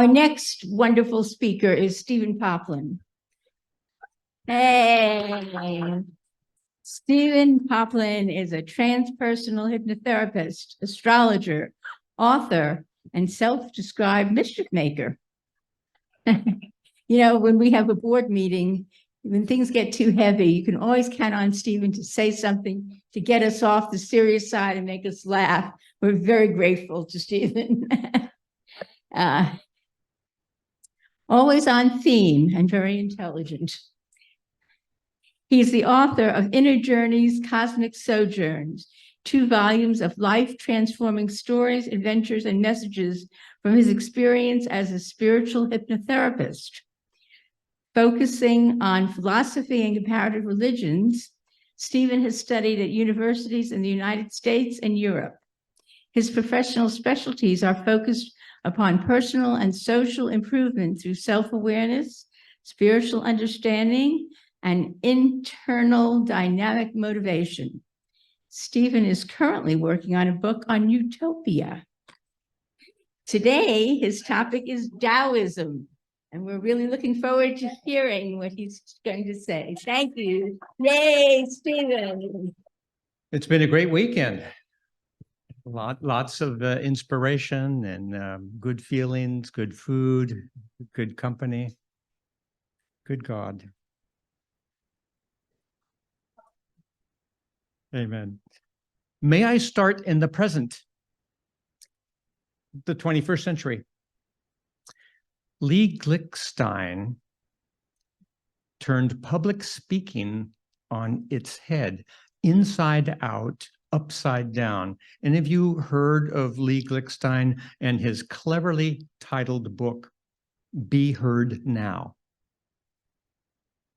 Our next wonderful speaker is Stephen Poplin. Hey, Stephen Poplin is a transpersonal hypnotherapist, astrologer, author, and self-described mischief maker. You know, when we have a board meeting, when things get too heavy, you can always count on Stephen to say something to get us off the serious side and make us laugh. We're very grateful to Stephen. Always on theme and very intelligent. He's the author of Inner Journeys, Cosmic Sojourns, 2 volumes of life-transforming stories, adventures, and messages from his experience as a spiritual hypnotherapist. Focusing on philosophy and comparative religions, Stephen has studied at universities in the United States and Europe. His professional specialties are focused upon personal and social improvement through self-awareness, spiritual understanding, and internal dynamic motivation. Stephen is currently working on a book on utopia. Today, his topic is Taoism, and we're really looking forward to hearing what he's going to say. Thank you. Yay, Stephen. It's been a great weekend. Lots of inspiration and good feelings, good food, good company. Good God. Amen. May I start in the present, the 21st century. Lee Glickstein turned public speaking on its head, inside out, upside down. Any of you heard of Lee Glickstein and his cleverly titled book, Be Heard Now?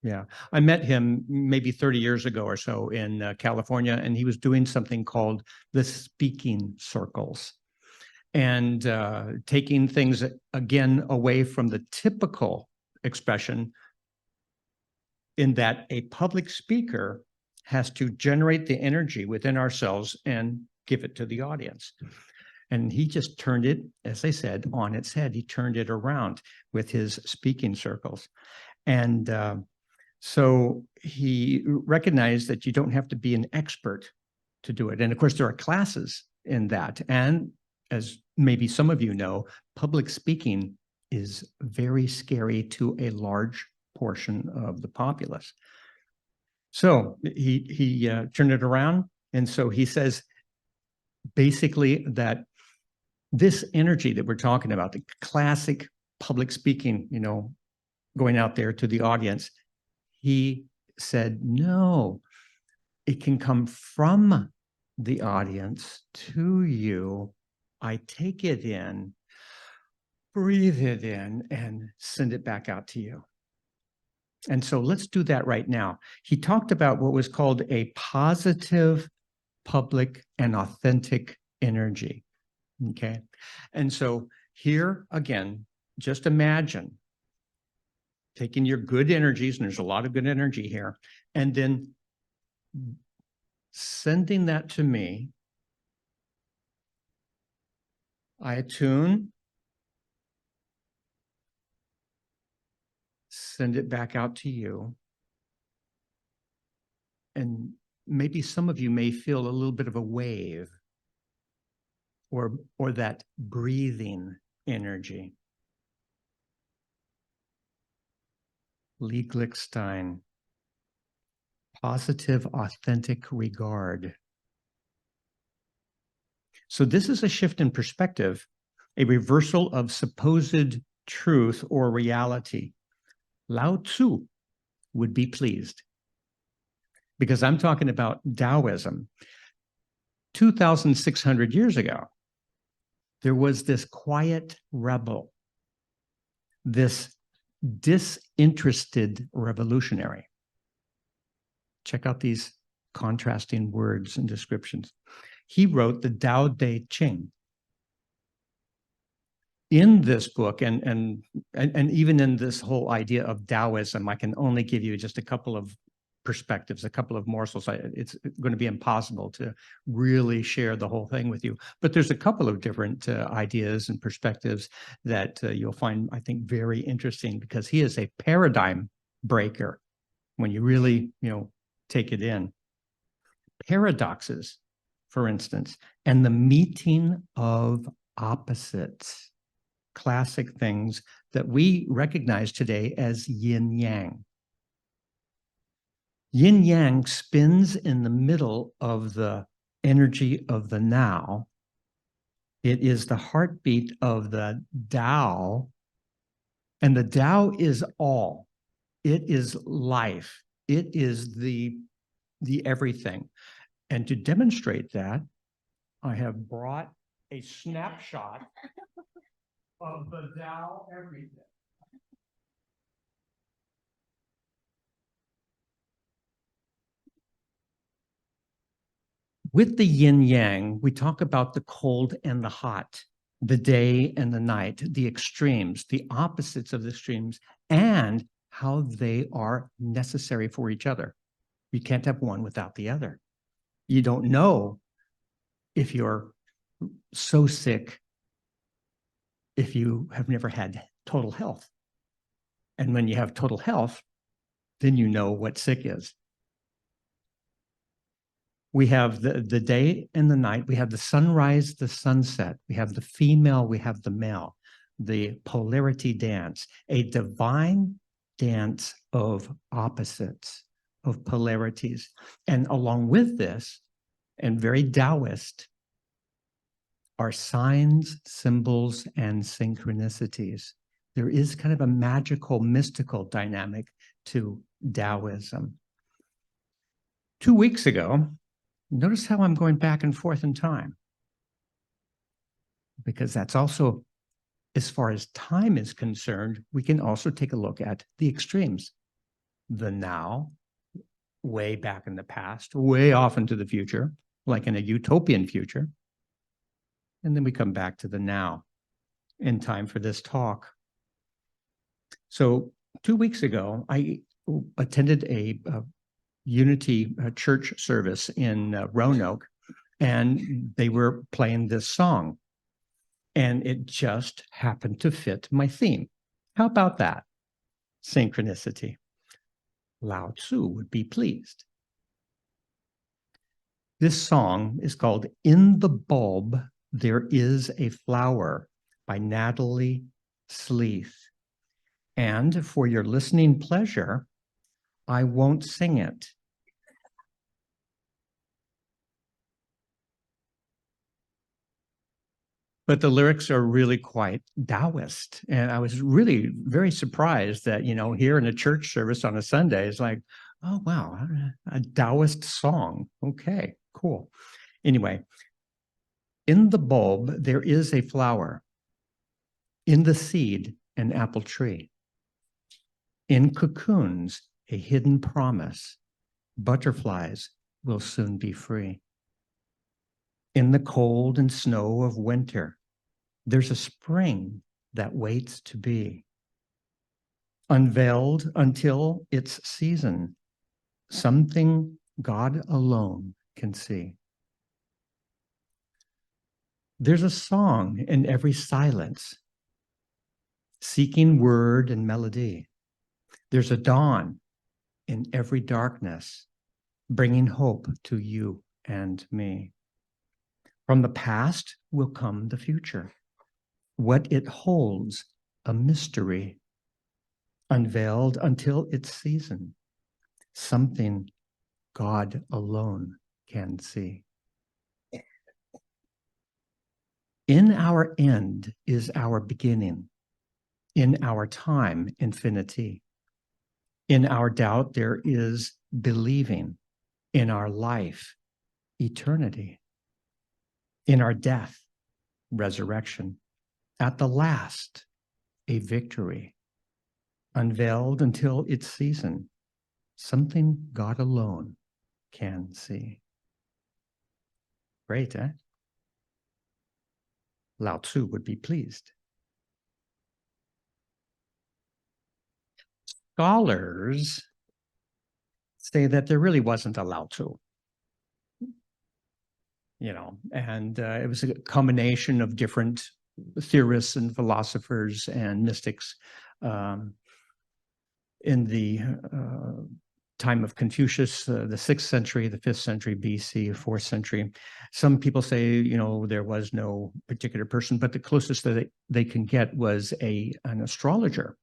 Yeah, I met him maybe 30 years ago or so in California, and he was doing something called the speaking circles, and taking things again away from the typical expression in that a public speaker has to generate the energy within ourselves and give it to the audience. And he just turned it, as I said, on its head. He turned it around with his speaking circles. And so he recognized that you don't have to be an expert to do it. And of course, there are classes in that. And as maybe some of you know, public speaking is very scary to a large portion of the populace. So he turned it around. And so he says, basically, that this energy that we're talking about, the classic public speaking, you know, going out there to the audience, he said, no, it can come from the audience to you. I take it in, breathe it in, and send it back out to you. And so let's do that right now. He talked about what was called a positive, public, and authentic energy. Okay. And so here again, just imagine taking your good energies, and there's a lot of good energy here, and then sending that to me. I attune, send it back out to you. And maybe some of you may feel a little bit of a wave or that breathing energy. Lee Glickstein, positive, authentic regard. So this is a shift in perspective, a reversal of supposed truth or reality. Lao Tzu would be pleased, because I'm talking about Taoism. 2,600 years ago, there was this quiet rebel, this disinterested revolutionary. Check out these contrasting words and descriptions. He wrote the Tao Te Ching. In this book, and even in this whole idea of Taoism, I can only give you just a couple of perspectives, a couple of morsels. It's going to be impossible to really share the whole thing with you, but there's a couple of different ideas and perspectives that you'll find, I think, very interesting, because he is a paradigm breaker when you really, take it in. Paradoxes, for instance, and the meeting of opposites, classic things that we recognize today as yin-yang. Yin-yang spins in the middle of the energy of the now. It is the heartbeat of the Tao, and the Tao is all. It is life. It is the everything. And to demonstrate that, I have brought a snapshot of the Tao everything. With the yin yang, we talk about the cold and the hot, the day and the night, the extremes, the opposites of the extremes, and how they are necessary for each other. You can't have one without the other. You don't know if you're so sick if you have never had total health. And when you have total health, then you know what sick is. We have the day and the night. We have the sunrise, the sunset. We have the female, we have the male. The polarity dance, a divine dance of opposites, of polarities. And along with this, and very Taoist, are signs, symbols, and synchronicities. There is kind of a magical, mystical dynamic to Taoism. 2 weeks ago, notice how I'm going back and forth in time, because that's also, as far as time is concerned, we can also take a look at the extremes. The now, way back in the past, way off into the future, like in a utopian future. And then we come back to the now in time for this talk. So 2 weeks ago, I attended a Unity church service in Roanoke, and they were playing this song. And it just happened to fit my theme. How about that? Synchronicity. Lao Tzu would be pleased. This song is called In the Bulb There Is a Flower by Natalie Sleeth. And for your listening pleasure, I won't sing it. But the lyrics are really quite Taoist. And I was really very surprised that, here in a church service on a Sunday, it's like, oh, wow, a Taoist song. Okay, cool. Anyway, in the bulb, there is a flower. In the seed, an apple tree. In cocoons, a hidden promise. Butterflies will soon be free. In the cold and snow of winter, there's a spring that waits to be. Unveiled until its season, something God alone can see. There's a song in every silence, seeking word and melody. There's a dawn in every darkness, bringing hope to you and me. From the past will come the future. What it holds, a mystery, unveiled until its season, something God alone can see. In our end is our beginning. In our time, infinity. In our doubt, there is believing. In our life, eternity. In our death, resurrection. At the last, a victory. Unveiled until its season, something God alone can see. Great, eh? Lao Tzu would be pleased. Scholars say that there really wasn't a Lao Tzu. And it was a combination of different theorists and philosophers and mystics in the time of Confucius, the 6th century, the 5th century BC, 4th century. Some people say, there was no particular person, but the closest that they can get was an astrologer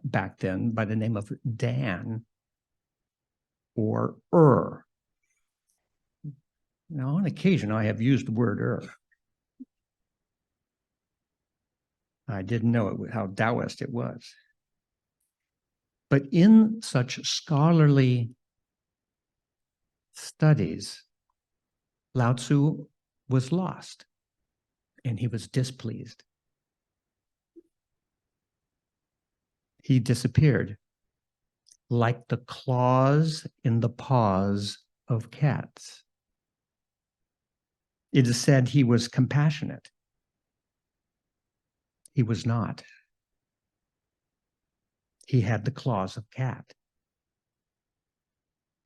back then by the name of Dan or Now, on occasion, I have used the word I didn't know how Taoist it was. But in such scholarly studies, Lao Tzu was lost and he was displeased. He disappeared like the claws in the paws of cats. It is said he was compassionate. He was not. He had the claws of cat.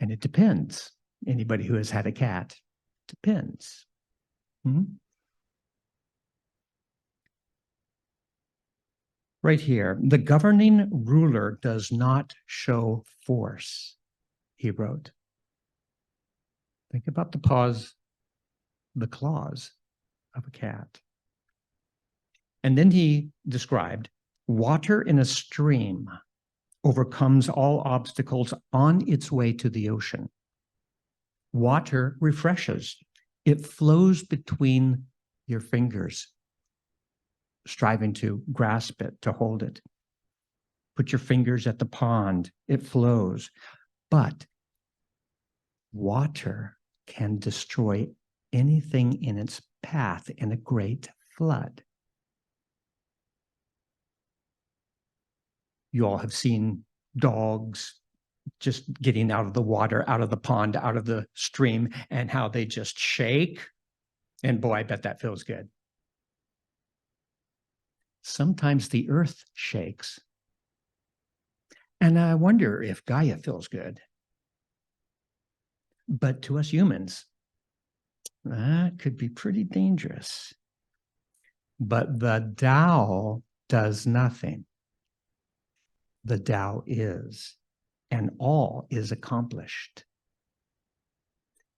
And it depends. Anybody who has had a cat, depends. Right here, the governing ruler does not show force, he wrote. Think about the claws of a cat. And then he described, water in a stream overcomes all obstacles on its way to the ocean. Water refreshes. It flows between your fingers, striving to grasp it, to hold it. Put your fingers at the pond, it flows. But water can destroy anything in its path in a great flood. You all have seen dogs just getting out of the water, out of the pond, out of the stream, and how they just shake. And boy, I bet that feels good. Sometimes the earth shakes. And I wonder if Gaia feels good. But to us humans, that could be pretty dangerous. But the Tao does nothing. The Tao is, and all is accomplished.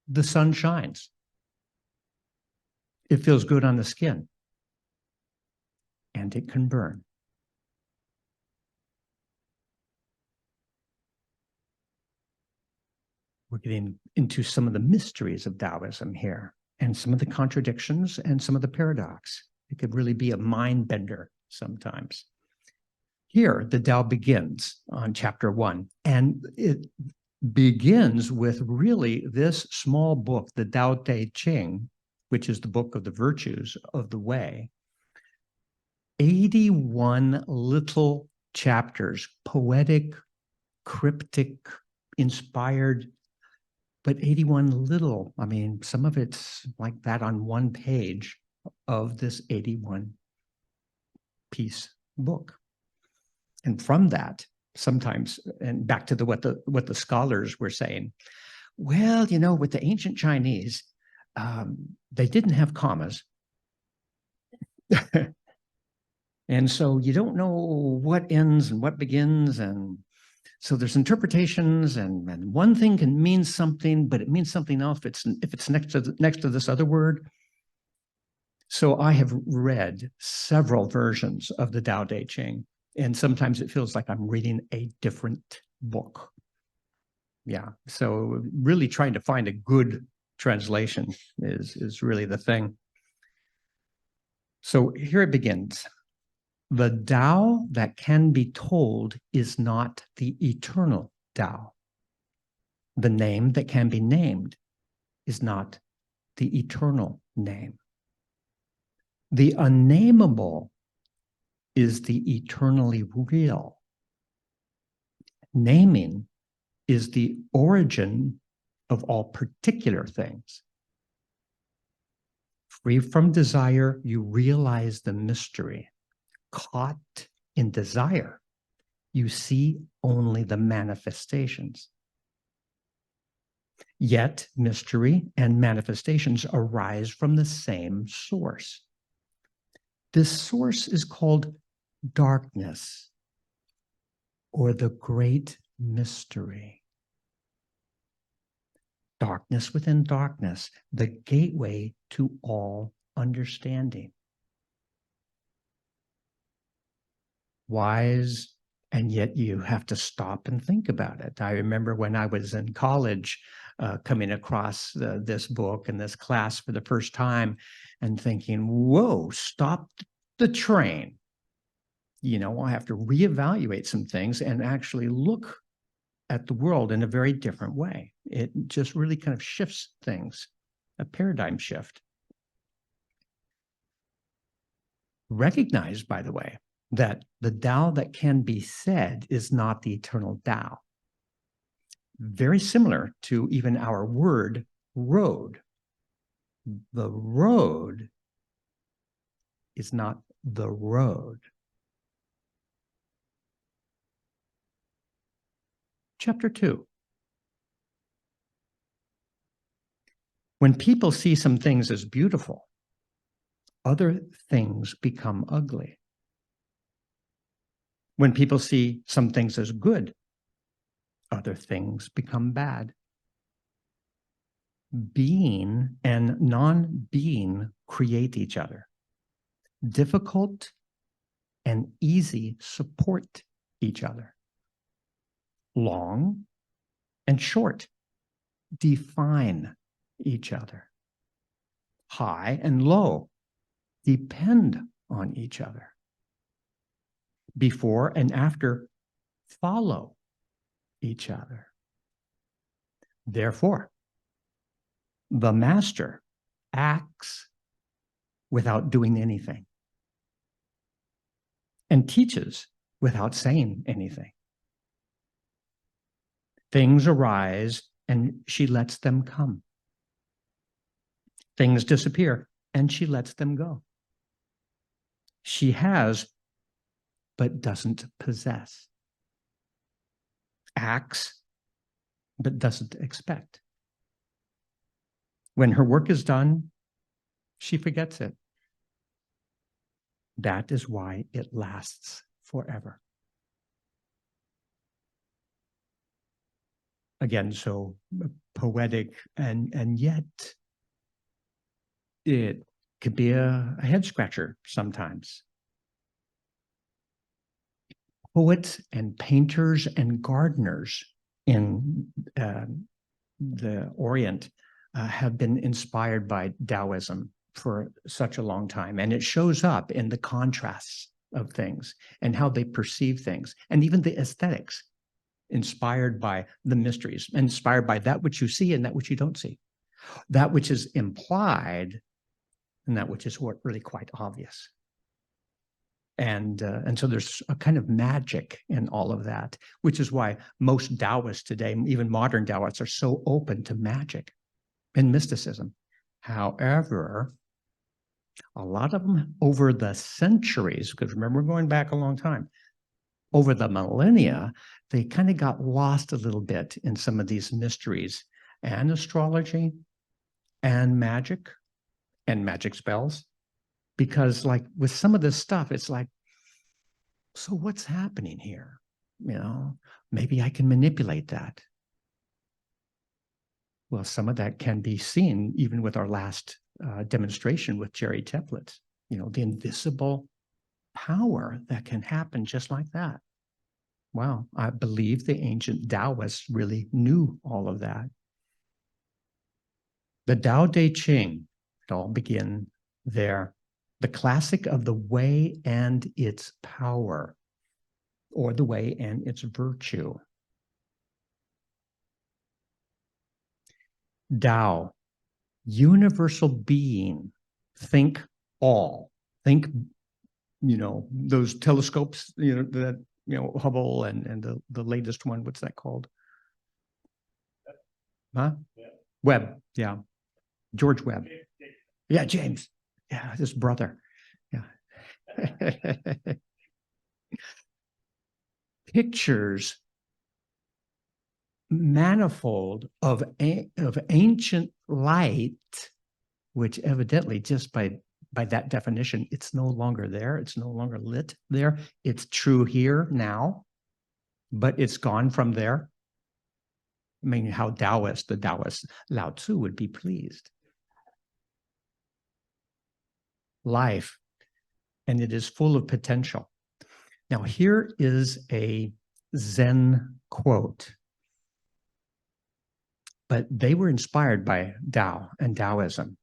The sun shines. It feels good on the skin. And it can burn. We're getting into some of the mysteries of Taoism here, and some of the contradictions and some of the paradox. It could really be a mind bender sometimes. Here, the Tao begins on chapter 1, and it begins with really this small book, the Tao Te Ching, which is the book of the virtues of the way. 81 little chapters, poetic, cryptic, inspired, but 81 little, some of it's like that on one page of this 81-piece book. And from that, sometimes, and back to what the scholars were saying, well, with the ancient Chinese, they didn't have commas. And so you don't know what ends and what begins. And so there's interpretations, and one thing can mean something, but it means something else if it's next to this other word. So I have read several versions of the Tao Te Ching, and sometimes it feels like I'm reading a different book. Yeah, so really trying to find a good translation is really the thing. So here it begins. The Tao that can be told is not the eternal Tao. The name that can be named is not the eternal name. The unnameable is the eternally real. Naming is the origin of all particular things. Free from desire, you realize the mystery. Caught in desire, you see only the manifestations. Yet mystery and manifestations arise from the same source. This source is called darkness, or the great mystery. Darkness within darkness, the gateway to all understanding. Wise, and yet you have to stop and think about it. I remember when I was in college, coming across this book and this class for the first time and thinking, whoa, stop the train. You know, I have to reevaluate some things and actually look at the world in a very different way. It just really kind of shifts things, a paradigm shift. Recognize, by the way, that the Tao that can be said is not the eternal Tao. Very similar to even our word road. The road is not the road. Chapter 2. When people see some things as beautiful, other things become ugly. When people see some things as good, other things become bad. Being and non-being create each other. Difficult and easy support each other. Long and short define each other. High and low depend on each other. Before and after follow each other. Therefore, the master acts without doing anything and teaches without saying anything. Things arise and she lets them come. Things disappear and she lets them go. She has, but doesn't possess. Acts, but doesn't expect. When her work is done, she forgets it. That is why it lasts forever. Again, so poetic, and yet it could be a head scratcher sometimes. Poets and painters and gardeners in the Orient have been inspired by Taoism for such a long time. And it shows up in the contrasts of things and how they perceive things, and even the aesthetics, inspired by the mysteries, inspired by that which you see and that which you don't see, that which is implied and that which is really quite obvious. And so there's a kind of magic in all of that, which is why most Taoists today, even modern Taoists, are so open to magic and mysticism. However, a lot of them over the centuries, because remember, we're going back a long time, over the millennia, they kind of got lost a little bit in some of these mysteries and astrology and magic spells. Because like with some of this stuff, it's like, so what's happening here? You know, maybe I can manipulate that. Well, some of that can be seen even with our last demonstration with Jerry Teplitz, you know, the invisible power that can happen just like that. Wow, I believe the ancient Taoists really knew all of that. The Tao Te Ching, it all began there. The classic of the way and its power, or the way and its virtue. Tao, universal being, think all. Think, you know, those telescopes, you know, that, you know, Hubble and the latest one, what's that called? Huh? Yeah. Webb, yeah. George Webb. Yeah, James. Yeah, his brother. Yeah. Pictures manifold of ancient light, which evidently just by that definition, it's no longer there. It's no longer lit there. It's true here now, but it's gone from there. I mean, how the Taoist Lao Tzu would be pleased. Life, and it is full of potential. Now, here is a Zen quote, but they were inspired by Tao and Taoism.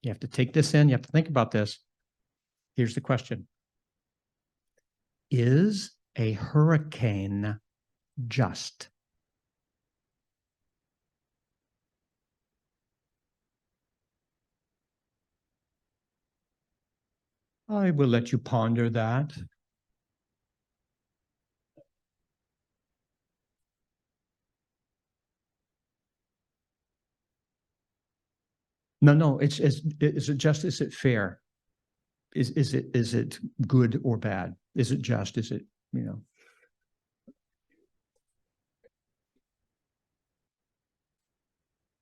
You have to take this in. You have to think about this. Here's the question. Is a hurricane just? I will let you ponder that. No, is it just, is it fair? Is it good or bad? Is it just, is it, you know?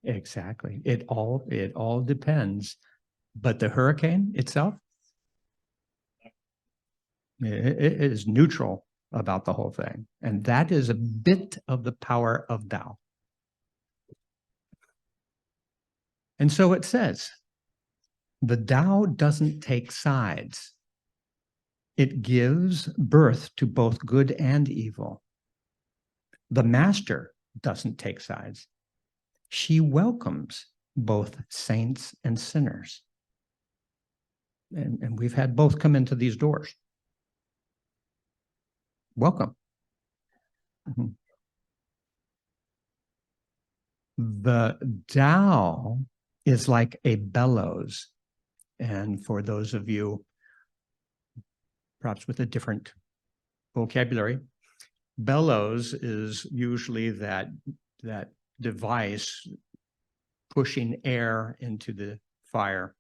Exactly. It all depends. But the hurricane itself, it is neutral about the whole thing. And that is a bit of the power of Tao. And so it says, the Tao doesn't take sides. It gives birth to both good and evil. The master doesn't take sides. She welcomes both saints and sinners. And we've had both come into these doors. Welcome. Mm-hmm. The Tao is like a bellows. And for those of you, perhaps with a different vocabulary, bellows is usually that device pushing air into the fire,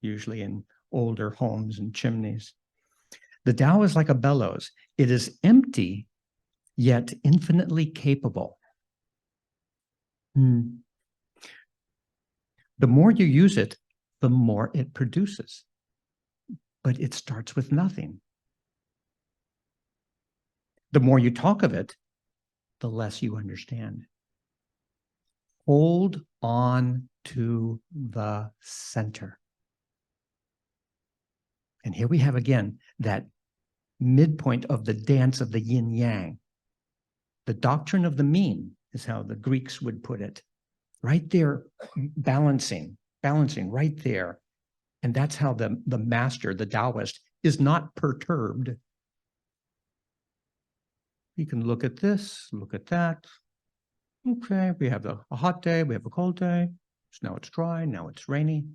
usually in older homes and chimneys. The Tao is like a bellows. It is empty, yet infinitely capable. The more you use it, the more it produces. But it starts with nothing. The more you talk of it, the less you understand. Hold on to the center. And here we have again that midpoint of the dance of the yin yang. The doctrine of the mean is how the Greeks would put it. Right there, balancing right there. And that's how the master, the Taoist, is not perturbed. You can look at this, look at that. Okay, we have a hot day, we have a cold day. So now it's dry, now it's rainy.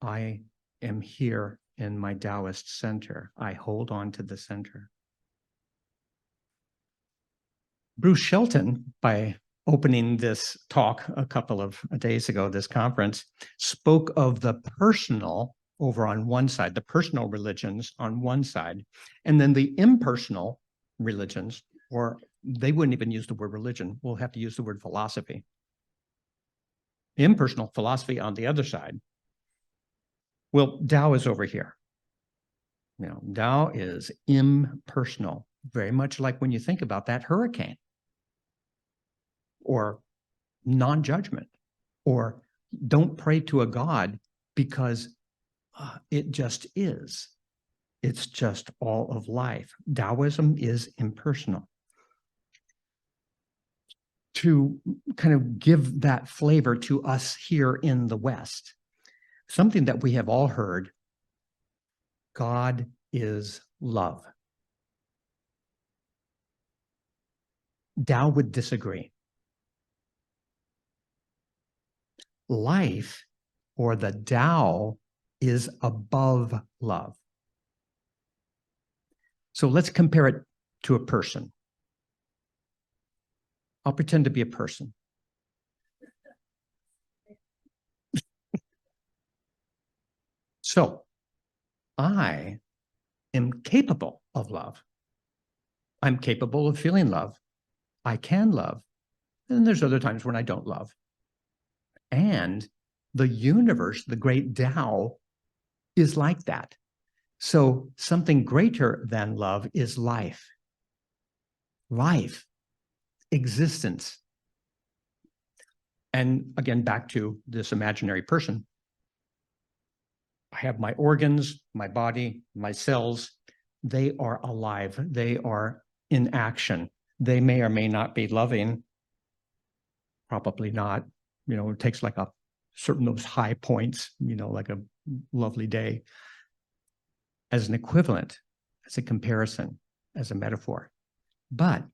I am here in my Taoist center. I hold on to the center. Bruce Shelton, by opening this talk a couple of days ago, this conference, spoke of the personal over on one side, the personal religions on one side, and then the impersonal religions, or they wouldn't even use the word religion. We'll have to use the word philosophy. Impersonal philosophy on the other side. Well, Tao is over here. You know, Tao is impersonal, very much like when you think about that hurricane, or non-judgment, or don't pray to a God because it just is. It's just all of life. Taoism is impersonal. To kind of give that flavor to us here in the West, something that we have all heard, God is love. Tao would disagree. Life, or the Tao, is above love. So let's compare it to a person. I'll pretend to be a person. So I am capable of love. I'm capable of feeling love. I can love. And there's other times when I don't love. And the universe, the great Tao, is like that. So something greater than love is life. Life, existence. And again, back to this imaginary person. I have my organs, my body, my cells. They are alive. They are in action. They may or may not be loving. Probably not. You know, it takes like a certain those high points, you know, like a lovely day as an equivalent, as a comparison, as a metaphor. But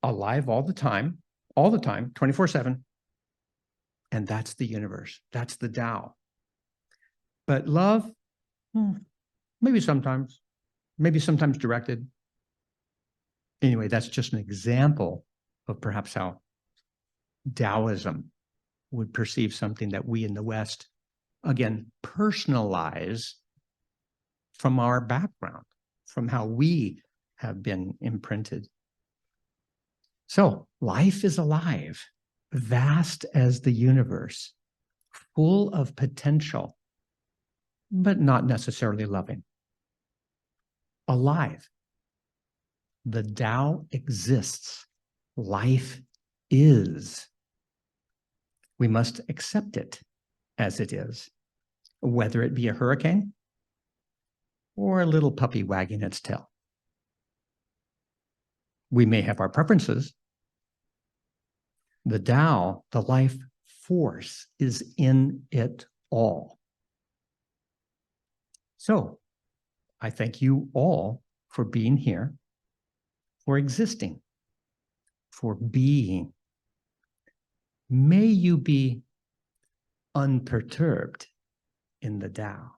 alive all the time, 24/7. And that's the universe. That's the Tao. But love, maybe sometimes directed. Anyway, that's just an example of perhaps how Taoism would perceive something that we in the West, again, personalize from our background, from how we have been imprinted. So life is alive, vast as the universe, full of potential, but not necessarily loving. Alive. The Tao exists. Life is. We must accept it as it is, whether it be a hurricane or a little puppy wagging its tail. We may have our preferences. The Tao, the life force, is in it all. So I thank you all for being here, for existing, for being. May you be unperturbed in the Tao.